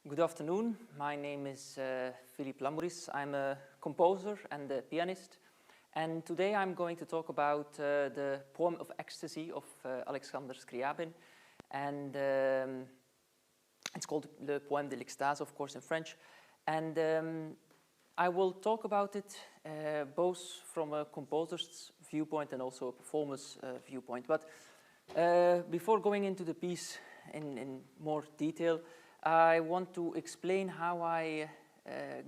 Good afternoon. My name is Philippe Lamouris. I'm a composer and a pianist. And today I'm going to talk about the poem of Ecstasy of Alexander Scriabin. And it's called the Poème de l'Extase, of course, in French. And I will talk about it both from a composer's viewpoint and also a performer's viewpoint. But before going into the piece in more detail, I want to explain how I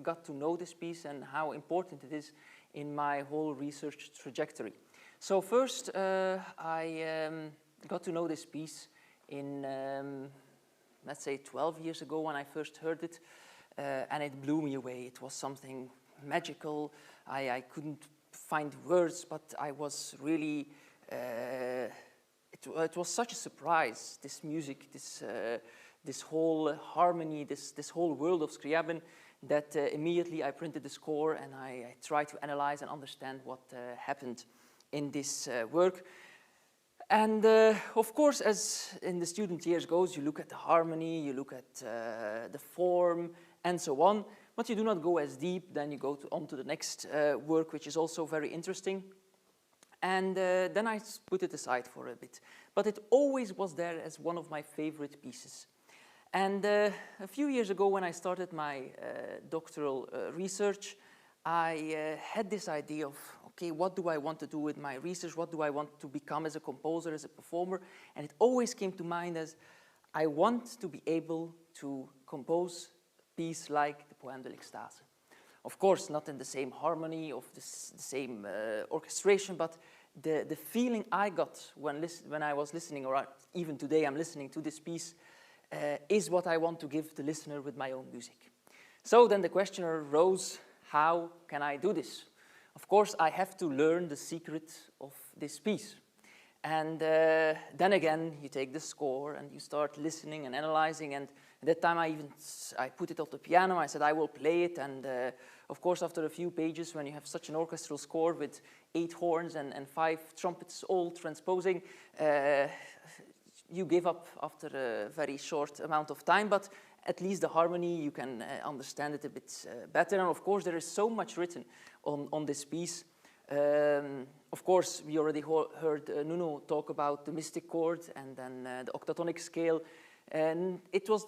got to know this piece and how important it is in my whole research trajectory. So first, I got to know this piece in, let's say, 12 years ago when I first heard it, and it blew me away. It was something magical. I couldn't find words, but I was really, it was such a surprise, this music, this whole harmony, this whole world of Scriabin, that immediately I printed the score and I tried to analyze and understand what happened in this work. And of course, as in the student years goes, you look at the harmony, you look at the form, and so on, but you do not go as deep. Then you go on to the next work, which is also very interesting. And then I put it aside for a bit. But it always was there as one of my favorite pieces. And a few years ago, when I started my doctoral research, I had this idea of, okay, what do I want to do with my research? What do I want to become as a composer, as a performer? And it always came to mind as, I want to be able to compose a piece like the Poème de l'Extase. Of course, not in the same harmony, of the same orchestration, but the feeling I got when I was listening, or even today I'm listening to this piece, is what I want to give the listener with my own music. So then the question arose, how can I do this? Of course, I have to learn the secret of this piece. And then again, you take the score and you start listening and analyzing. And at that time, I put it on the piano. I said, I will play it. And of course, after a few pages, when you have such an orchestral score with 8 horns and 5 trumpets all transposing, you give up after a very short amount of time, but at least the harmony, you can understand it a bit better. And of course, there is so much written on this piece. Of course, we already heard Nuno talk about the mystic chord and then the octatonic scale. And it was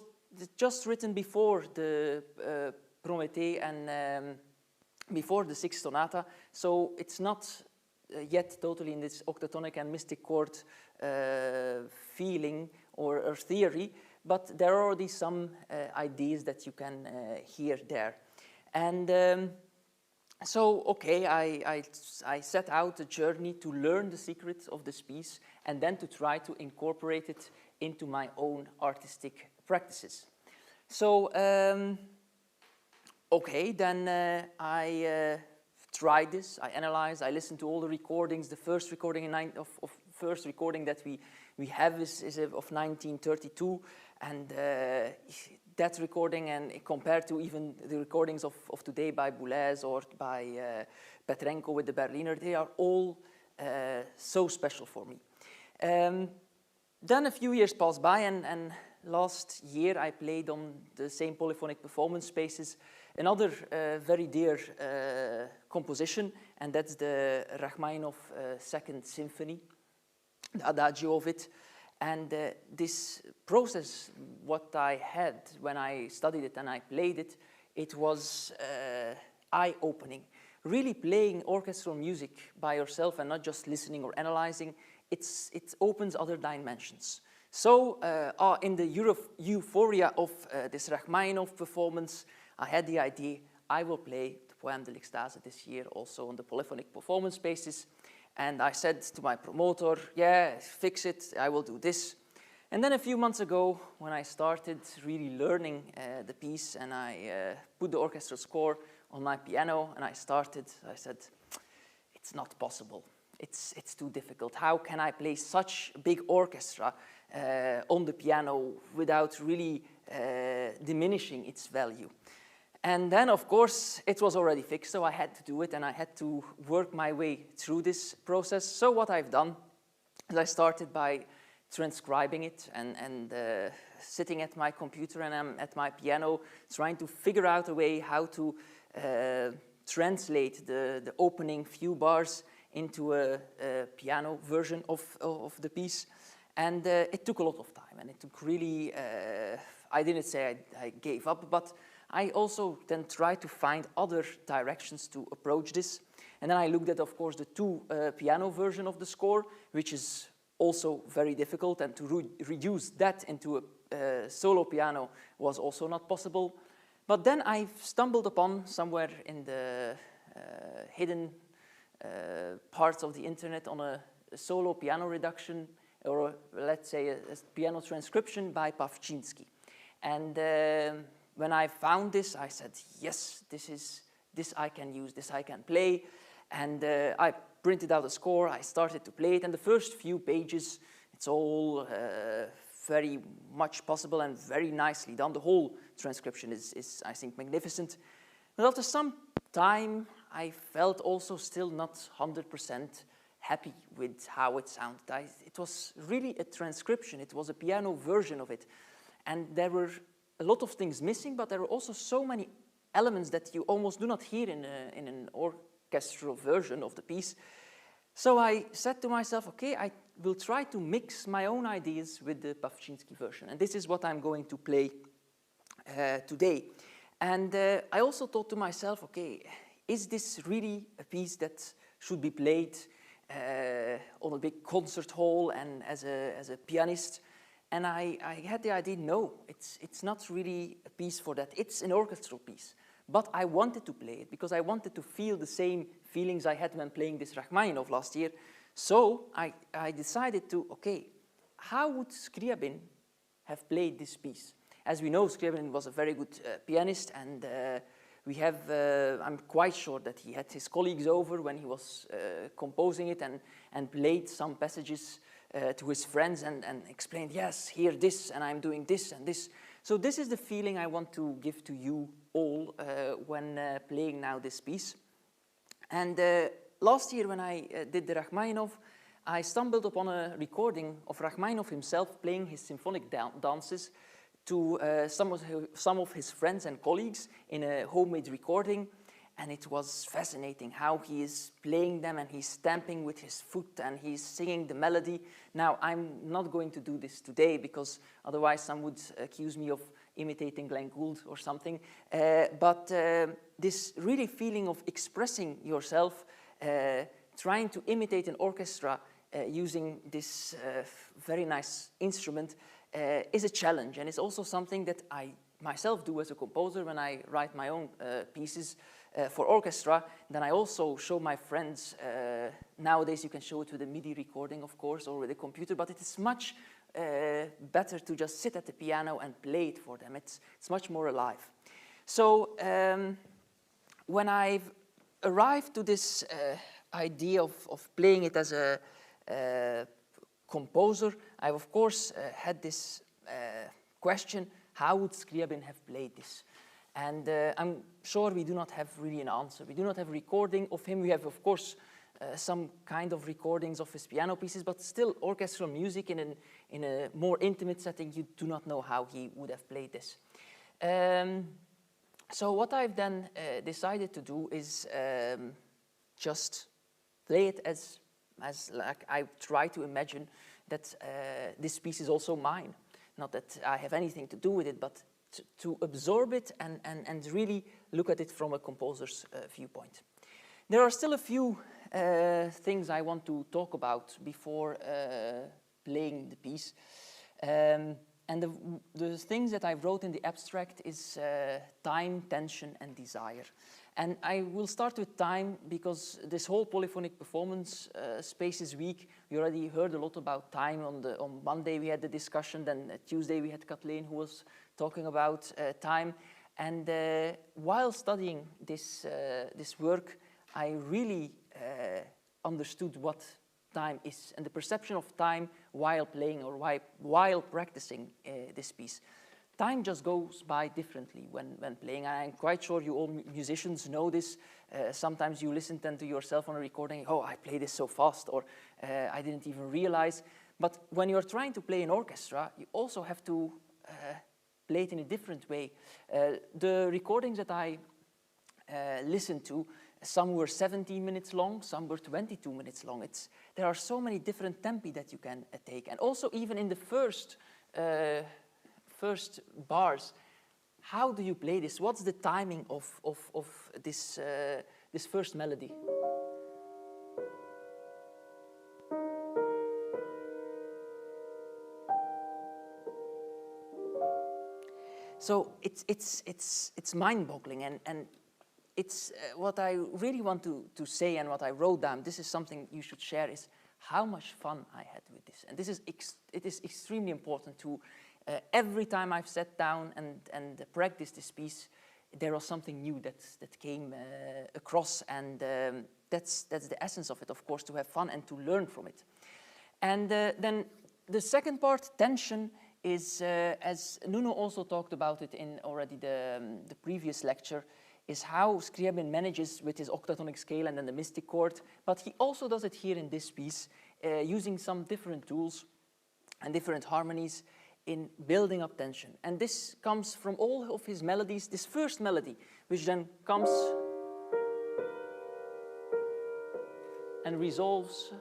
just written before the Prométhée and before the 6th sonata. So it's not yet totally in this octatonic and mystic chord feeling or theory, but there are already some ideas that you can hear there. And so, okay, I set out a journey to learn the secrets of this piece and then to try to incorporate it into my own artistic practices. So, okay, then I tried this, I analyzed, I listened to all the recordings. The first recording first recording that we have is of 1932, and that recording, and compared to even the recordings of today by Boulez or by Petrenko with the Berliner, they are all so special for me. Then a few years passed by, and last year I played on the same polyphonic performance spaces another very dear composition, and that's the Rachmaninoff Second Symphony, the Adagio of it. And this process, what I had when I studied it and I played it, it was eye-opening. Really playing orchestral music by yourself and not just listening or analyzing, it opens other dimensions. So in the euphoria of this Rachmaninoff performance, I had the idea, I will play the Poème de l'Extase this year also on the polyphonic performance spaces. And I said to my promoter, yeah, fix it, I will do this. And then a few months ago, when I started really learning the piece and I put the orchestral score on my piano and I said, it's not possible. It's too difficult. How can I play such a big orchestra on the piano without really diminishing its value? And then, of course, it was already fixed, so I had to do it, and I had to work my way through this process. So what I've done is I started by transcribing it and sitting at my computer and I'm at my piano trying to figure out a way how to translate the opening few bars into a piano version of the piece. And it took a lot of time, and it took really, I didn't say I gave up, but I also then tried to find other directions to approach this. And then I looked at, of course, the two piano version of the score, which is also very difficult, and to reduce that into a solo piano was also not possible. But then I stumbled upon somewhere in the hidden parts of the internet on a solo piano reduction, or let's say a piano transcription by Pawczynski. And when I found this, I said, yes, this I can use, this I can play. And I printed out a score, I started to play it, and the first few pages, it's all very much possible and very nicely done. The whole transcription is I think, magnificent. But after some time, I felt also still not 100% happy with how it sounded. It was really a transcription, it was a piano version of it. And there were a lot of things missing, but there were also so many elements that you almost do not hear in an orchestral version of the piece. So I said to myself, okay, I will try to mix my own ideas with the Pawczynski version. And this is what I'm going to play today. And I also thought to myself, okay, is this really a piece that should be played on a big concert hall and as a pianist? And I had the idea, no, it's not really a piece for that. It's an orchestral piece. But I wanted to play it because I wanted to feel the same feelings I had when playing this Rachmaninoff last year. So I decided to, okay, how would Scriabin have played this piece? As we know, Scriabin was a very good pianist, and I'm quite sure that he had his colleagues over when he was composing it and played some passages to his friends and explained, yes, hear this, and I'm doing this and this. So this is the feeling I want to give to you all when playing now this piece. And last year when I did the Rachmaninoff, I stumbled upon a recording of Rachmaninoff himself playing his symphonic dances to some of his friends and colleagues in a homemade recording. And it was fascinating how he is playing them and he's stamping with his foot and he's singing the melody. Now, I'm not going to do this today because otherwise some would accuse me of imitating Glenn Gould or something. But this really feeling of expressing yourself, trying to imitate an orchestra using this very nice instrument is a challenge. And it's also something that I myself do as a composer when I write my own pieces for orchestra. Then I also show my friends, nowadays you can show it with a MIDI recording, of course, or with a computer, but it is much better to just sit at the piano and play it for them. It's much more alive. So when I've arrived to this idea of playing it as a composer, I've of course had this question, how would Scriabin have played this? And I'm sure we do not have really an answer. We do not have a recording of him. We have, of course, some kind of recordings of his piano pieces, but still orchestral music in a more intimate setting, you do not know how he would have played this. So what I've then decided to do is just play it as like I try to imagine that this piece is also mine. Not that I have anything to do with it, but to absorb it and really look at it from a composer's viewpoint. There are still a few things I want to talk about before playing the piece. And the things that I wrote in the abstract is time, tension, and desire. And I will start with time because this whole polyphonic performance Spaces Week, we already heard a lot about time. On Monday we had the discussion, then Tuesday we had Kathleen who was talking about time. And while studying this work, I really understood what time is and the perception of time while playing or while practicing this piece. Time just goes by differently when playing. I'm quite sure you all musicians know this. Sometimes you listen then to yourself on a recording, oh, I play this so fast, or I didn't even realize. But when you're trying to play an orchestra, you also have to play it in a different way. The recordings that I listened to, some were 17 minutes long, some were 22 minutes long. There are so many different tempi that you can take. And also even in the first bars, how do you play this? What's the timing of this, this first melody? So it's mind-boggling, and it's what I really want to say, and what I wrote down. This is something you should share, is how much fun I had with this. And this is it is extremely important to every time I've sat down and practiced this piece, there was something new that came across, and that's the essence of it, of course, to have fun and to learn from it. And then the second part, tension, is, as Nuno also talked about it in already the previous lecture, is how Scriabin manages with his octatonic scale and then the mystic chord, but he also does it here in this piece, using some different tools and different harmonies in building up tension. And this comes from all of his melodies, this first melody, which then comes and resolves.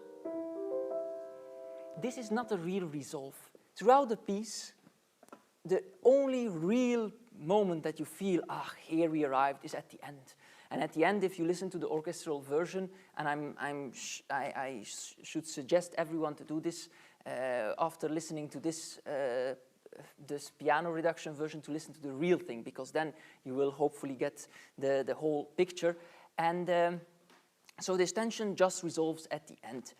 This is not a real resolve. Throughout the piece, the only real moment that you feel, here we arrived, is at the end. And at the end, if you listen to the orchestral version, and I should suggest everyone to do this after listening to this piano reduction version, to listen to the real thing, because then you will hopefully get the whole picture. And so this tension just resolves at the end.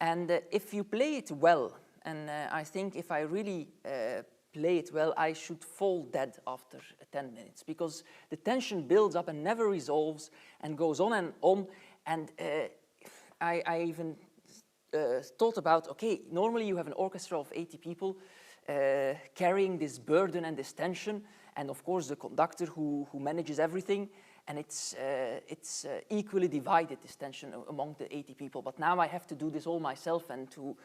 And if you play it well, and I think if I really play it well, I should fall dead after 10 minutes, because the tension builds up and never resolves and goes on and on. And I even thought about, okay, normally you have an orchestra of 80 people carrying this burden and this tension, and of course the conductor who manages everything, and it's equally divided, this tension, among the 80 people. But now I have to do this all myself, and to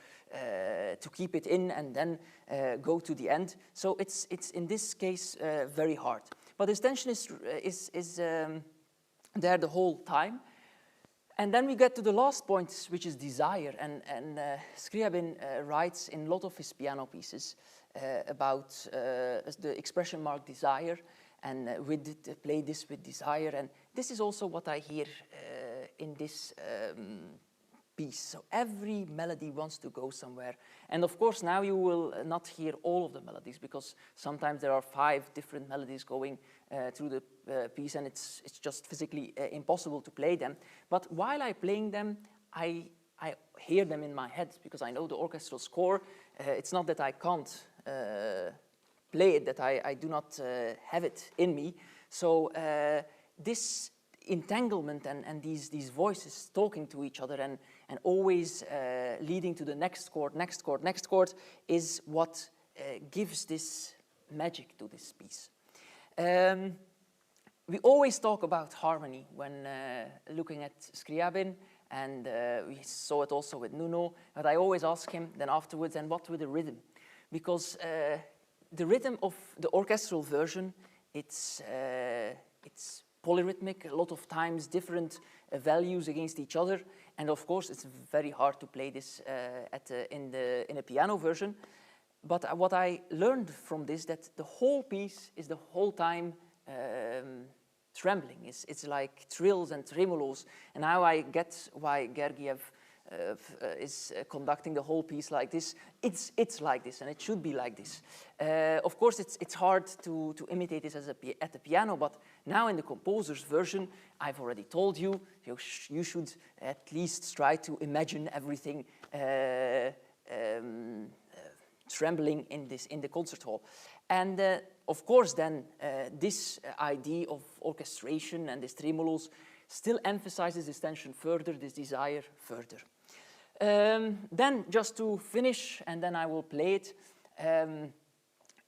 keep it in and then go to the end. So it's in this case very hard. But this tension is there the whole time. And then we get to the last point, which is desire. And Scriabin writes in a lot of his piano pieces about the expression mark desire, and play this with desire. And this is also what I hear in this piece. So every melody wants to go somewhere. And of course, now you will not hear all of the melodies, because sometimes there are 5 different melodies going through the piece, and it's just physically impossible to play them. But while I'm playing them, I hear them in my head, because I know the orchestral score. It's not that I can't play it, that I do not have it in me. So this entanglement and these voices talking to each other and always leading to the next chord, next chord, next chord, is what gives this magic to this piece. We always talk about harmony when looking at Scriabin, and we saw it also with Nuno, but I always ask him then afterwards, and what with the rhythm? Because the rhythm of the orchestral version, it's polyrhythmic, a lot of times different values against each other, and of course it's very hard to play this in a piano version. But what I learned from this, that the whole piece is the whole time trembling. It's like trills and tremolos, and now I get why Gergiev is conducting the whole piece like this. It's like this, and it should be like this. Of course, it's hard to imitate this at the piano, but now in the composer's version, I've already told you, you should at least try to imagine everything trembling in the concert hall. And of course, then this idea of orchestration and this tremolos still emphasizes this tension further, this desire further. Then, just to finish, and then I will play it,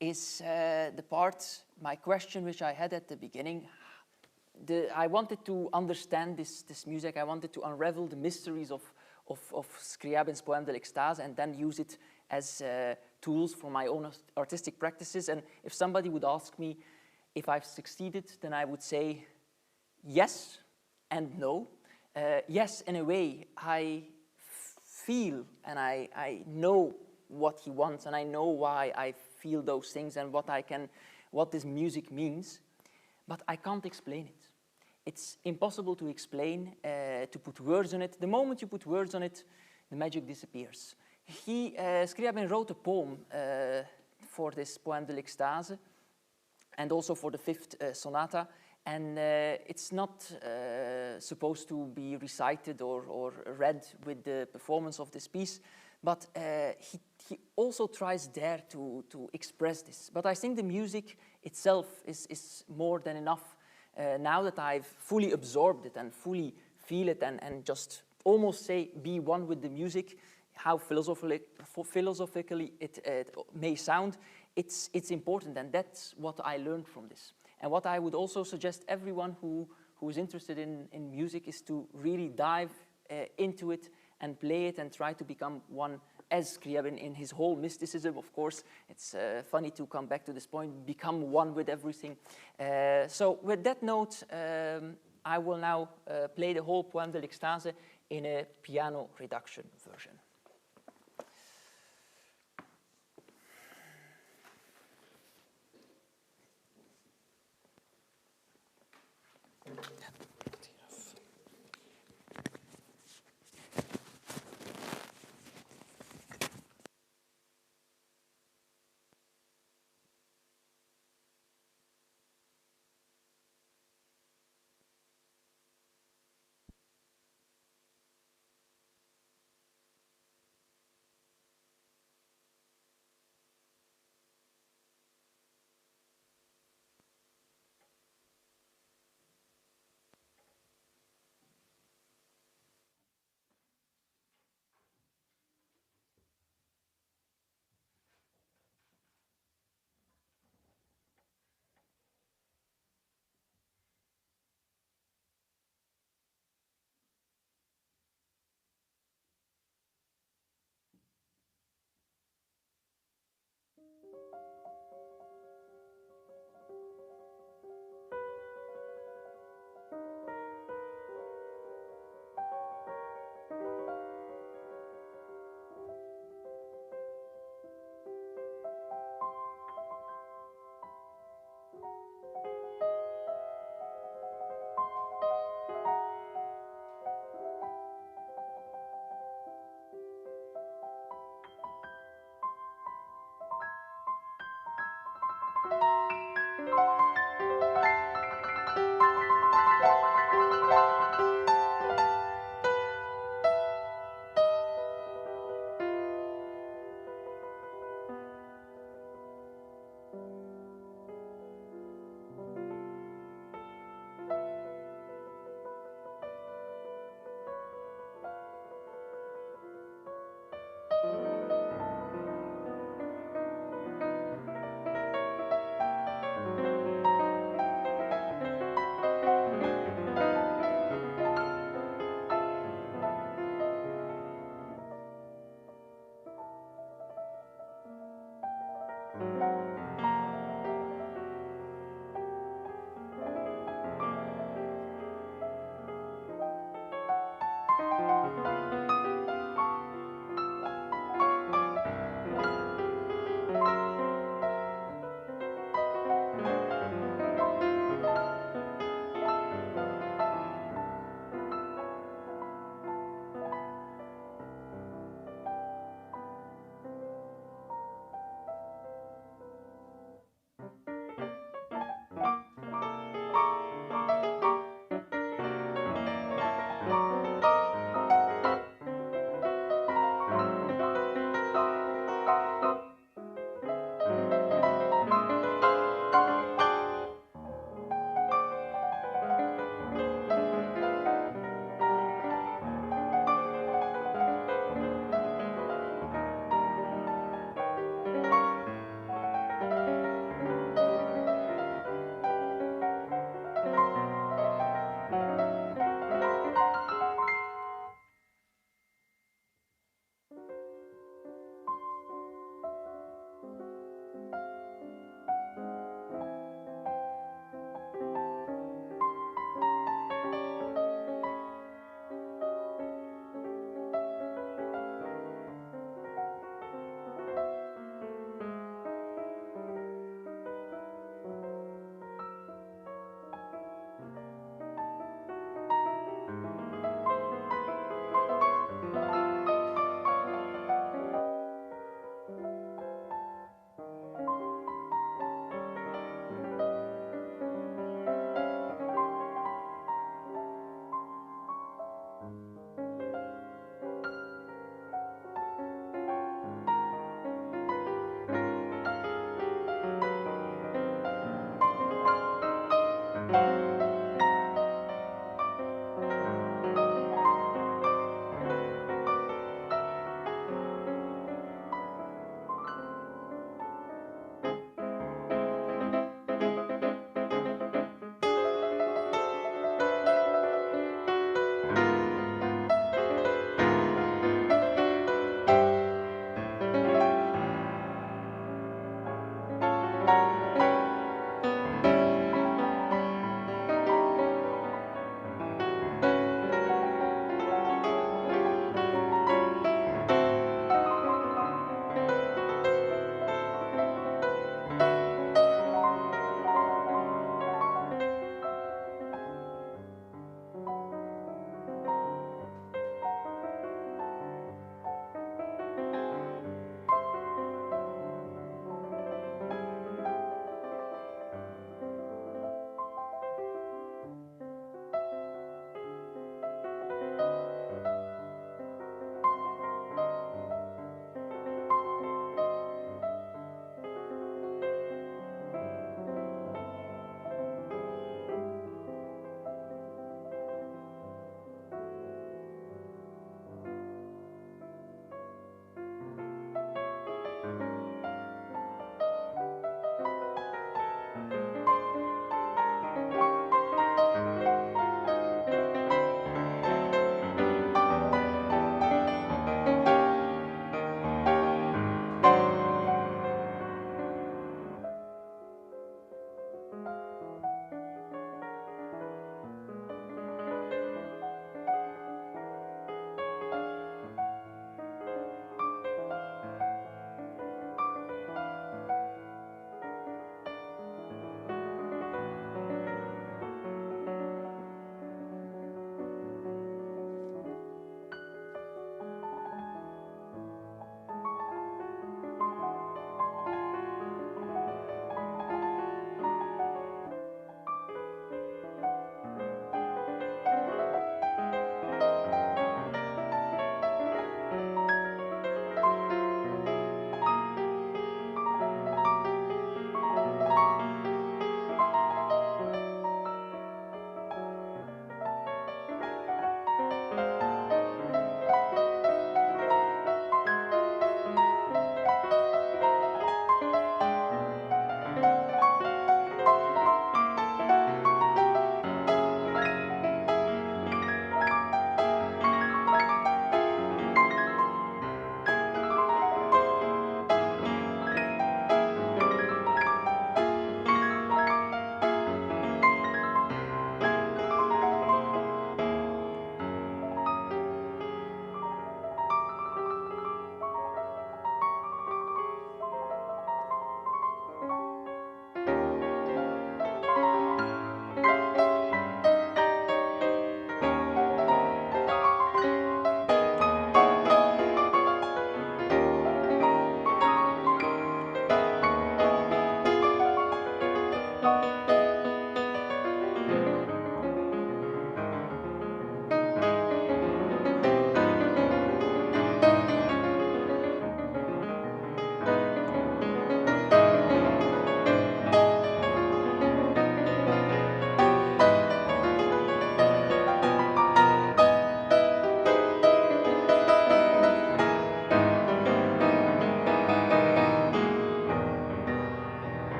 is the part, my question which I had at the beginning. I wanted to understand this music. I wanted to unravel the mysteries of Scriabin's Poème de l'Extase, and then use it as tools for my own artistic practices. And if somebody would ask me if I've succeeded, then I would say yes and no. Yes, in a way, I feel and I know what he wants, and I know why I feel those things and what this music means, but I can't explain it. It's impossible to explain, to put words on it. The moment you put words on it, the magic disappears. Scriabin wrote a poem for this Poème de l'Extase, and also for the fifth sonata, and it's not supposed to be recited or read with the performance of this piece, but he also tries there to express this. But I think the music itself is more than enough now that I've fully absorbed it and fully feel it and just almost say be one with the music, how philosophically it may sound. It's important, and that's what I learned from this. And what I would also suggest everyone who is interested in music is to really dive into it and play it and try to become one as Scriabin in his whole mysticism. Of course, it's funny to come back to this point, become one with everything. So with that note, I will now play the whole Poème de l'Extase in a piano reduction version.